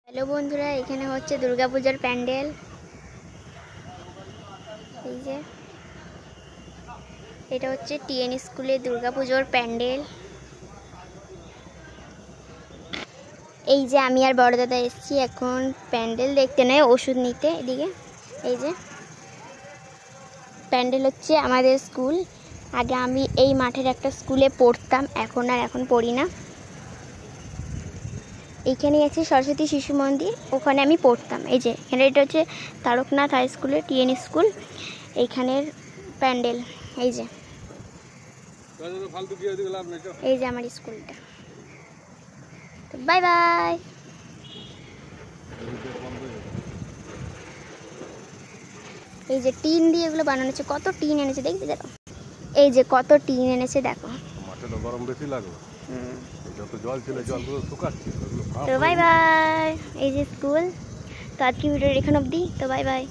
Hello বন্ধুরা, এখানে হচ্ছে দুর্গাপূজার প্যান্ডেল। এই যে এটা হচ্ছে টিএন স্কুলে দুর্গাপুজোর প্যান্ডেল। এই যে আমি আর বড় দাদা এসেছি এখন প্যান্ডেল দেখতে নয়, ওষুধ নিতে। এদিকে এই যে প্যান্ডেল হচ্ছে আমাদের স্কুল। আগে আমি এই মাঠের একটা স্কুলে পড়তাম, এখন পড়ি না। এইখানে আছে সরস্বতী শিশু মন্দির, ওখানে আমি পড়তাম। এই যে এখানে এটা হচ্ছে তারকনাথ হাই স্কুলের টিএন স্কুল। এইখানের প্যান্ডেল এই যে আমার স্কুলটা। Bye bye. এই যে টিন দিয়ে এগুলো বানানো হচ্ছে, কত টিন এনেছে দেখবে, দেখো এই যে কত টিন এনেছে দেখো। মাঠে তো গরম বেশি লাগবে, যত জল ছিল জলগুলো শুকাচ্ছে। তো বাই বাই। এই যে স্কুল। তো আজকে ভিডিওটা এখানে অবধি। তো বাই বাই।